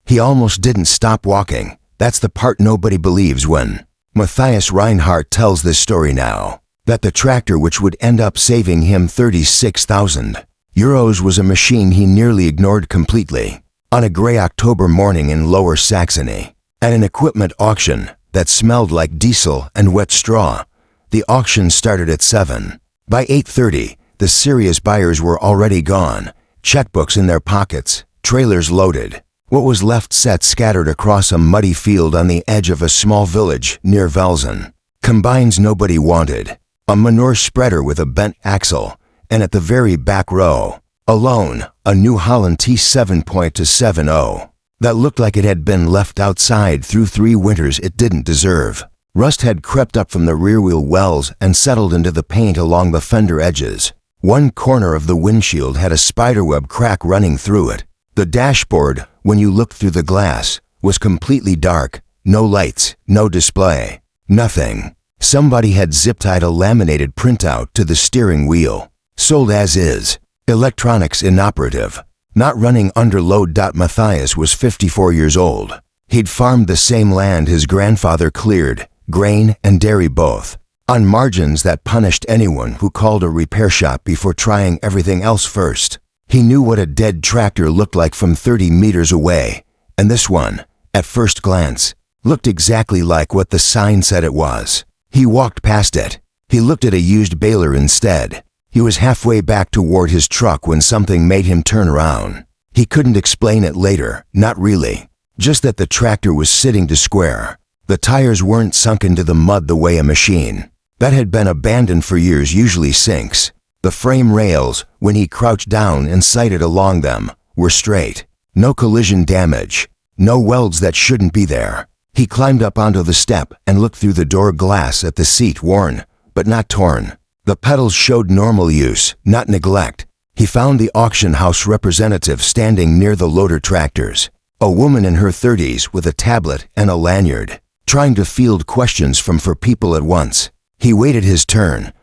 He almost didn't stop walking. That's the part nobody believes when Matthias Reinhardt tells this story now, that the tractor which would end up saving him €36,000 was a machine he nearly ignored completely. On a gray October morning in Lower Saxony, at an equipment auction that smelled like diesel and wet straw, the auction started at 7. By 8:30, the serious buyers were already gone, checkbooks in their pockets, trailers loaded. What was left sat scattered across a muddy field on the edge of a small village near Velzen. Combines nobody wanted, a manure spreader with a bent axle, and at the very back row, alone, a new Holland T7.270 that looked like it had been left outside through 3 winters it didn't deserve. Rust had crept up from the rear wheel wells and settled into the paint along the fender edges. One corner of the windshield had a spiderweb crack running through it. The dashboard, when you looked through the glass, was completely dark. No lights, no display, nothing. Somebody had zip-tied a laminated printout to the steering wheel. Sold as is. Electronics inoperative. Not running under load. Matthias was 54 years old. He'd farmed the same land his grandfather cleared, grain and dairy both, on margins that punished anyone who called a repair shop before trying everything else first. He knew what a dead tractor looked like from 30 meters away, and this one, at first glance, looked exactly like what the sign said it was. He walked past it. He looked at a used baler instead. He was halfway back toward his truck when something made him turn around. He couldn't explain it later, not really. Just that the tractor was sitting to square. The tires weren't sunk into the mud the way a machine that had been abandoned for years usually sinks. The frame rails, when he crouched down and sighted along them, were straight. No collision damage. No welds that shouldn't be there. He climbed up onto the step and looked through the door glass at the seat, worn, but not torn. The pedals showed normal use, not neglect. He found the auction house representative standing near the loader tractors. A woman in her 30s with a tablet and a lanyard, trying to field questions from 4 people at once. He waited his turn.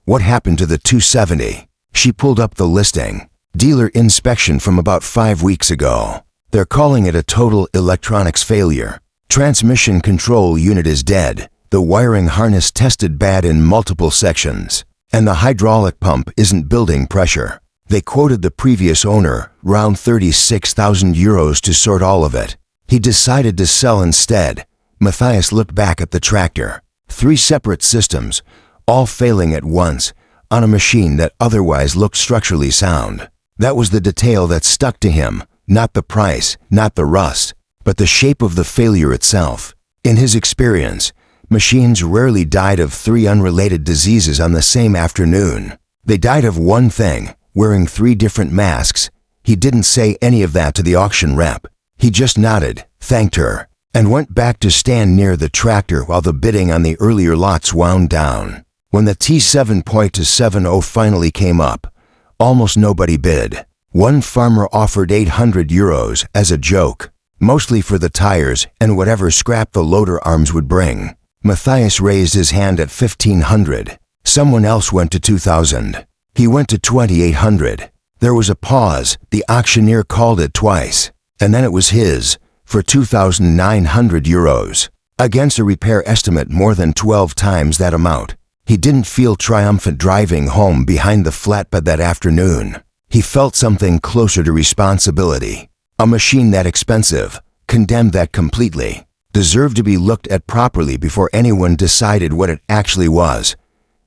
What happened to the 270? She pulled up the listing. Dealer inspection from about 5 weeks ago. They're calling it a total electronics failure. Transmission control unit is dead. The wiring harness tested bad in multiple sections. And the hydraulic pump isn't building pressure. They quoted the previous owner round €36,000 to sort all of it. He decided to sell instead. Matthias looked back at the tractor. 3 separate systems, all failing at once, on a machine that otherwise looked structurally sound. That was the detail that stuck to him, not the price, not the rust, but the shape of the failure itself. In his experience, machines rarely died of 3 unrelated diseases on the same afternoon. They died of one thing, wearing 3 different masks. He didn't say any of that to the auction rep. He just nodded, thanked her, and went back to stand near the tractor while the bidding on the earlier lots wound down. When the T7.270 finally came up, almost nobody bid. One farmer offered €800 as a joke, mostly for the tires and whatever scrap the loader arms would bring. Matthias raised his hand at $1,500. Someone else went to $2,000. He went to $2,800. There was a pause. The auctioneer called it twice, and then it was his, for €2,900. Against a repair estimate more than 12 times that amount. He didn't feel triumphant driving home behind the flatbed that afternoon. He felt something closer to responsibility. A machine that expensive, condemned that completely, deserved to be looked at properly before anyone decided what it actually was.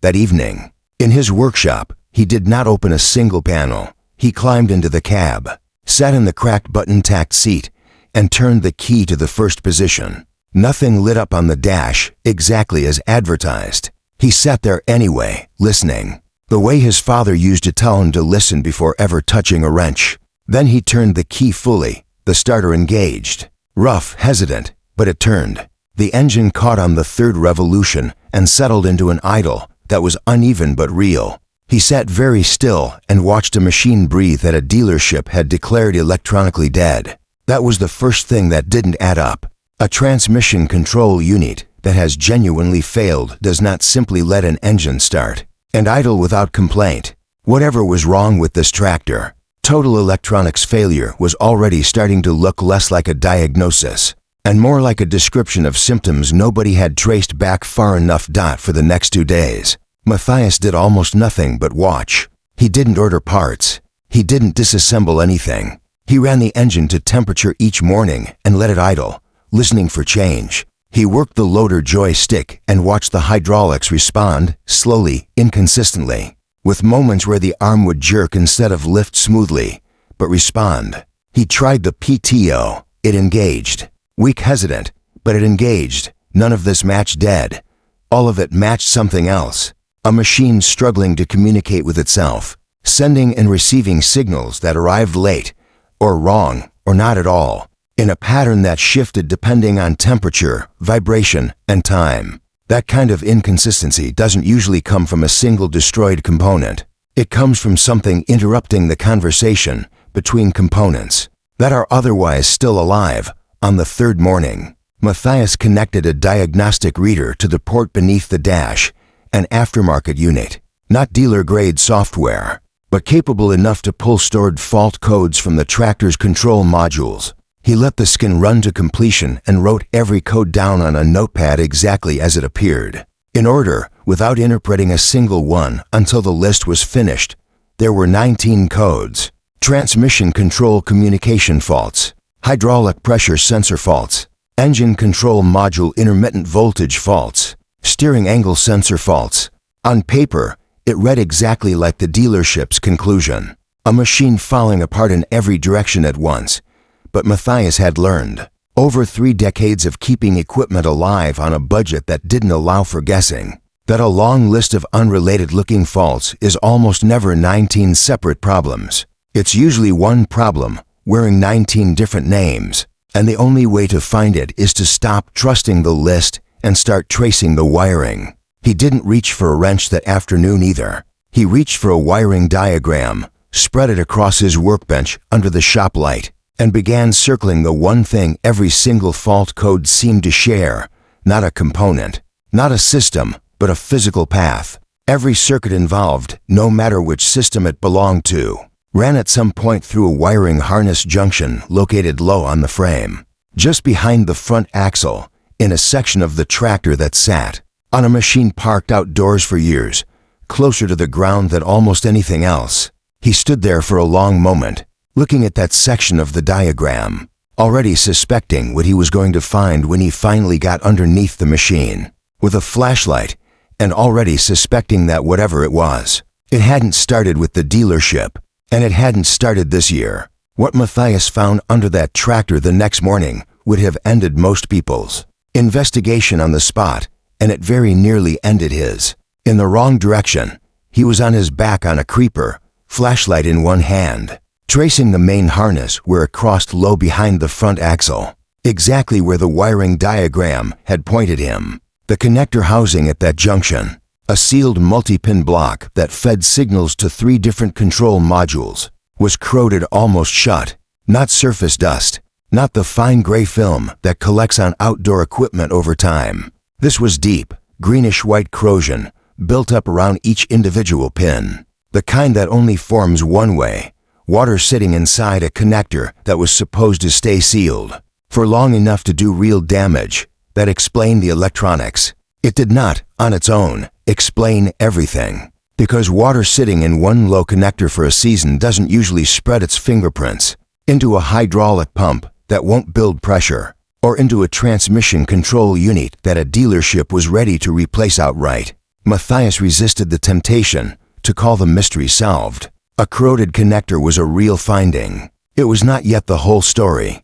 That evening, in his workshop, he did not open a single panel. He climbed into the cab, sat in the cracked button-tacked seat, and turned the key to the first position. Nothing lit up on the dash, exactly as advertised. He sat there anyway, listening, the way his father used to tell him to listen before ever touching a wrench. Then he turned the key fully, the starter engaged. Rough, hesitant, but it turned. The engine caught on the 3rd revolution and settled into an idle that was uneven but real. He sat very still and watched a machine breathe that a dealership had declared electronically dead. That was the first thing that didn't add up. A transmission control unit that has genuinely failed does not simply let an engine start and idle without complaint. Whatever was wrong with this tractor, total electronics failure was already starting to look less like a diagnosis and more like a description of symptoms nobody had traced back far enough. For the next 2 days, Matthias did almost nothing but watch. He didn't order parts. He didn't disassemble anything. He ran the engine to temperature each morning and let it idle, listening for change. He worked the loader joystick and watched the hydraulics respond, slowly, inconsistently, with moments where the arm would jerk instead of lift smoothly, but respond. He tried the PTO. It engaged. Weak, hesitant, but it engaged. None of this matched dead. All of it matched something else. A machine struggling to communicate with itself, sending and receiving signals that arrived late, or wrong, or not at all, in a pattern that shifted depending on temperature, vibration, and time. That kind of inconsistency doesn't usually come from a single destroyed component. It comes from something interrupting the conversation between components that are otherwise still alive. On the third morning, Matthias connected a diagnostic reader to the port beneath the dash, an aftermarket unit, not dealer-grade software, but capable enough to pull stored fault codes from the tractor's control modules. He let the scan run to completion and wrote every code down on a notepad exactly as it appeared, in order, without interpreting a single one until the list was finished. There were 19 codes: transmission control communication faults, hydraulic pressure sensor faults, engine control module intermittent voltage faults, steering angle sensor faults. On paper, it read exactly like the dealership's conclusion, a machine falling apart in every direction at once. But Matthias had learned, over 3 decades of keeping equipment alive on a budget that didn't allow for guessing, that a long list of unrelated-looking faults is almost never 19 separate problems. It's usually one problem wearing 19 different names, and the only way to find it is to stop trusting the list and start tracing the wiring. He didn't reach for a wrench that afternoon either. He reached for a wiring diagram, spread it across his workbench under the shop light, and began circling the one thing every single fault code seemed to share: not a component, not a system, but a physical path. Every circuit involved, no matter which system it belonged to, ran at some point through a wiring harness junction located low on the frame, just behind the front axle, in a section of the tractor that sat on a machine parked outdoors for years, closer to the ground than almost anything else. He stood there for a long moment, looking at that section of the diagram, already suspecting what he was going to find when he finally got underneath the machine with a flashlight, and already suspecting that whatever it was, it hadn't started with the dealership, and it hadn't started this year. What Matthias found under that tractor the next morning would have ended most people's investigation on the spot, and it very nearly ended his. In the wrong direction, he was on his back on a creeper, flashlight in one hand, tracing the main harness where it crossed low behind the front axle, exactly where the wiring diagram had pointed him. The connector housing at that junction, a sealed multi-pin block that fed signals to 3 different control modules, was corroded almost shut. Not surface dust, not the fine gray film that collects on outdoor equipment over time. This was deep, greenish-white corrosion built up around each individual pin, the kind that only forms one way, water sitting inside a connector that was supposed to stay sealed for long enough to do real damage. That explained the electronics. It did not, on its own, explain everything, because water sitting in one low connector for a season doesn't usually spread its fingerprints into a hydraulic pump that won't build pressure, or into a transmission control unit that a dealership was ready to replace outright. Matthias resisted the temptation to call the mystery solved. A corroded connector was a real finding. It was not yet the whole story.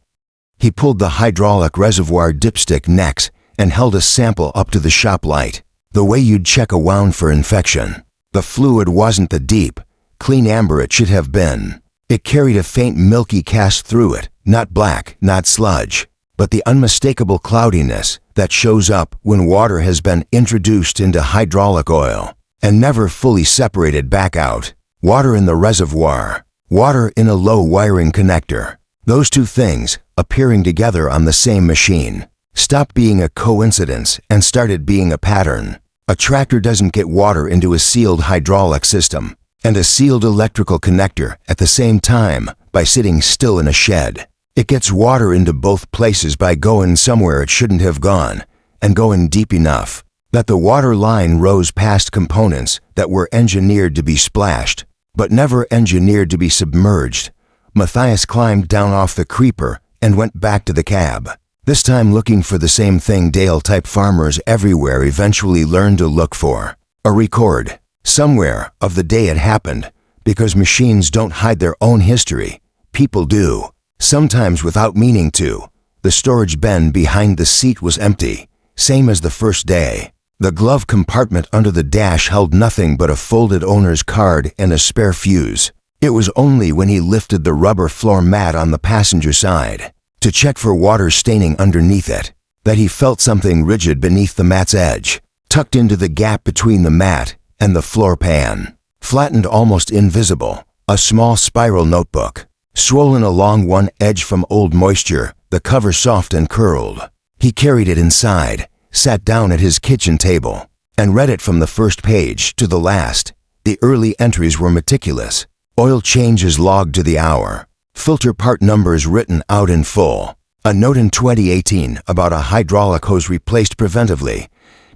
He pulled the hydraulic reservoir dipstick next and held a sample up to the shop light, the way you'd check a wound for infection. The fluid wasn't the deep, clean amber it should have been. It carried a faint milky cast through it, not black, not sludge, but the unmistakable cloudiness that shows up when water has been introduced into hydraulic oil and never fully separated back out. Water in the reservoir, water in a low wiring connector. Those two things, appearing together on the same machine, stopped being a coincidence and started being a pattern. A tractor doesn't get water into a sealed hydraulic system and a sealed electrical connector at the same time by sitting still in a shed. It gets water into both places by going somewhere it shouldn't have gone, and going deep enough that the water line rose past components that were engineered to be splashed, but never engineered to be submerged. Matthias climbed down off the creeper and went back to the cab, this time looking for the same thing Dale-type farmers everywhere eventually learned to look for: a record, somewhere, of the day it happened, because machines don't hide their own history. People do, sometimes without meaning to. The storage bin behind the seat was empty, same as the first day. The glove compartment under the dash held nothing but a folded owner's card and a spare fuse. It was only when he lifted the rubber floor mat on the passenger side to check for water staining underneath it that he felt something rigid beneath the mat's edge, tucked into the gap between the mat and the floor pan. Flattened, almost invisible, a small spiral notebook, swollen along one edge from old moisture, the cover soft and curled. He carried it inside, sat down at his kitchen table, and read it from the first page to the last. The early entries were meticulous. Oil changes logged to the hour. Filter part numbers written out in full. A note in 2018 about a hydraulic hose replaced preventively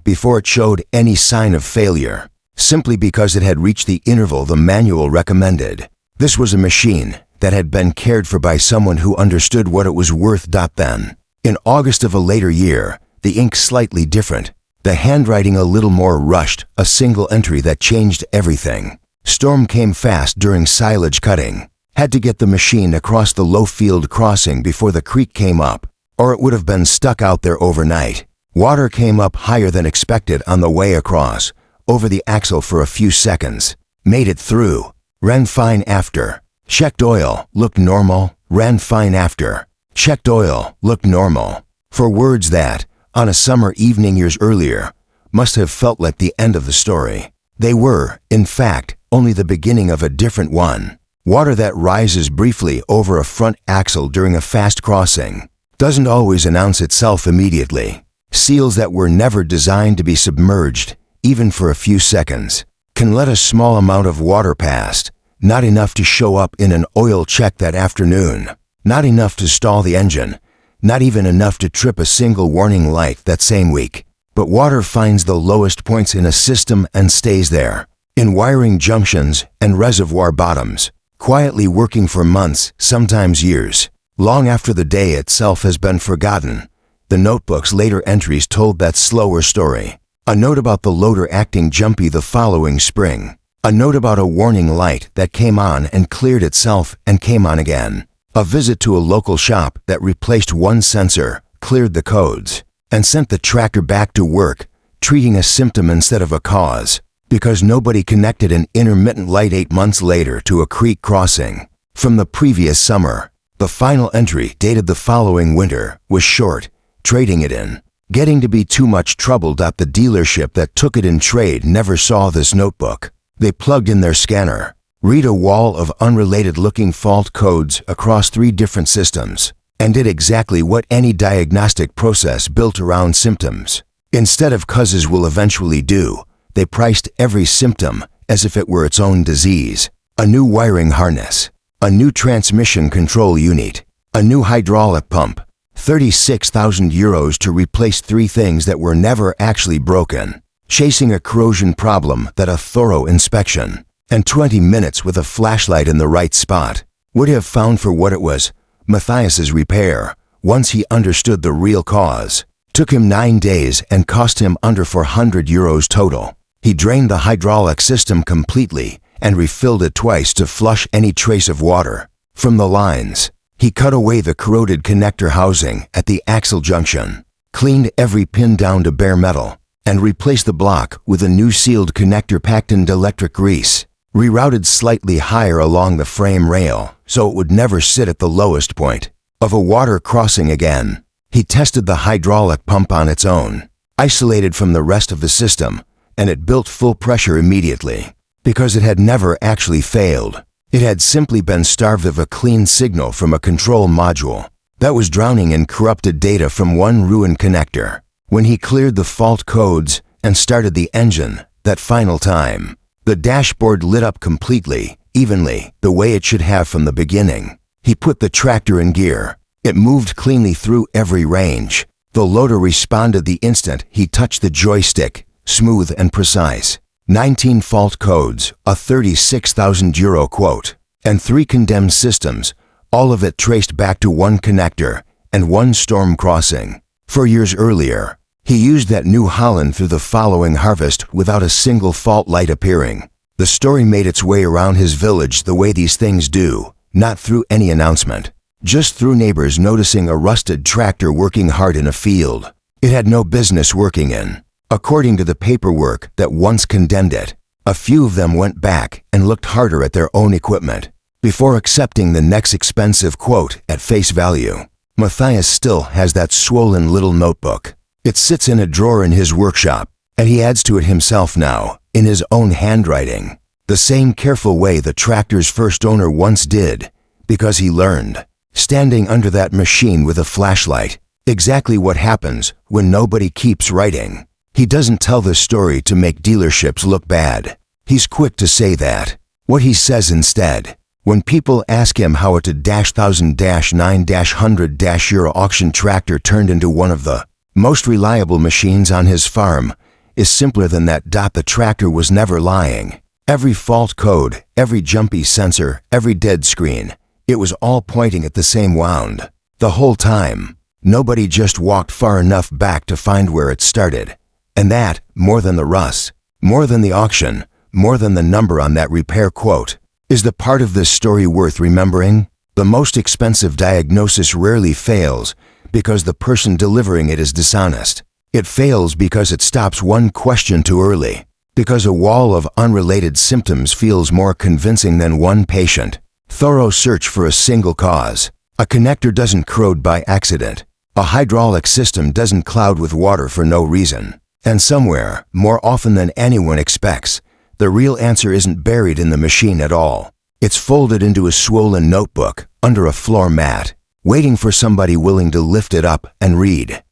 before it showed any sign of failure, simply because it had reached the interval the manual recommended. This was a machine that had been cared for by someone who understood what it was worth. Then, in August of a later year, the ink slightly different, the handwriting a little more rushed, a single entry that changed everything. Storm came fast during silage cutting. Had to get the machine across the low field crossing before the creek came up, or it would have been stuck out there overnight. Water came up higher than expected on the way across, over the axle for a few seconds. Made it through. Ran fine after. Checked oil, looked normal. Ran fine after. Checked oil, looked normal. For words that, on a summer evening years earlier, must have felt like the end of the story. They were, in fact, only the beginning of a different one. Water that rises briefly over a front axle during a fast crossing doesn't always announce itself immediately. Seals that were never designed to be submerged, even for a few seconds, can let a small amount of water past, not enough to show up in an oil check that afternoon, not enough to stall the engine, not even enough to trip a single warning light that same week. But water finds the lowest points in a system and stays there, in wiring junctions and reservoir bottoms, quietly working for months, sometimes years, long after the day itself has been forgotten. The notebook's later entries told that slower story. A note about the loader acting jumpy the following spring. A note about a warning light that came on and cleared itself and came on again. A visit to a local shop that replaced one sensor, cleared the codes, and sent the tractor back to work, treating a symptom instead of a cause, because nobody connected an intermittent light 8 months later to a creek crossing from the previous summer. The final entry, dated the following winter, was short: trading it in. Getting to be too much trouble. The dealership that took it in trade never saw this notebook. They plugged in their scanner, read a wall of unrelated-looking fault codes across 3 different systems, and did exactly what any diagnostic process built around symptoms. Instead of causes will eventually do, they priced every symptom as if it were its own disease. A new wiring harness, a new transmission control unit, a new hydraulic pump, 36,000 euros to replace 3 things that were never actually broken, chasing a corrosion problem that a thorough inspection and 20 minutes with a flashlight in the right spot would have found for what it was. Matthias's repair, once he understood the real cause, took him 9 days and cost him under 400 euros total. He drained the hydraulic system completely and refilled it twice to flush any trace of water from the lines. He cut away the corroded connector housing at the axle junction, cleaned every pin down to bare metal, and replaced the block with a new sealed connector packed in electric grease, rerouted slightly higher along the frame rail so it would never sit at the lowest point of a water crossing again. He tested the hydraulic pump on its own, isolated from the rest of the system, and it built full pressure immediately, because it had never actually failed. It had simply been starved of a clean signal from a control module that was drowning in corrupted data from one ruined connector. When he cleared the fault codes and started the engine that final time, The dashboard lit up completely, evenly, the way it should have from the beginning. He put the tractor in gear. It moved cleanly through every range. The loader responded the instant he touched the joystick, smooth and precise. 19 fault codes, a €36,000 quote, and 3 condemned systems, all of it traced back to one connector and one storm crossing. 4 years earlier, he used that new Holland through the following harvest without a single fault light appearing. The story made its way around his village the way these things do, not through any announcement, just through neighbors noticing a rusted tractor working hard in a field it had no business working in. According to the paperwork that once condemned it, a few of them went back and looked harder at their own equipment before accepting the next expensive quote at face value. Matthias still has that swollen little notebook. It sits in a drawer in his workshop, and he adds to it himself now, in his own handwriting, the same careful way the tractor's first owner once did, because he learned, standing under that machine with a flashlight, exactly what happens when nobody keeps writing. He doesn't tell the story to make dealerships look bad. He's quick to say that. What he says instead, when people ask him how a 1000-9-100- Euro auction tractor turned into one of the most reliable machines on his farm, is simpler than that. The tractor was never lying. Every fault code, every jumpy sensor, every dead screen, it was all pointing at the same wound. The whole time. Nobody just walked far enough back to find where it started. And that, more than the rust, more than the auction, more than the number on that repair quote, is the part of this story worth remembering. The most expensive diagnosis rarely fails because the person delivering it is dishonest. It fails because it stops one question too early, because a wall of unrelated symptoms feels more convincing than one patient. Thorough search for a single cause. A connector doesn't corrode by accident. A hydraulic system doesn't cloud with water for no reason. And somewhere, more often than anyone expects, the real answer isn't buried in the machine at all. It's folded into a swollen notebook under a floor mat, waiting for somebody willing to lift it up and read.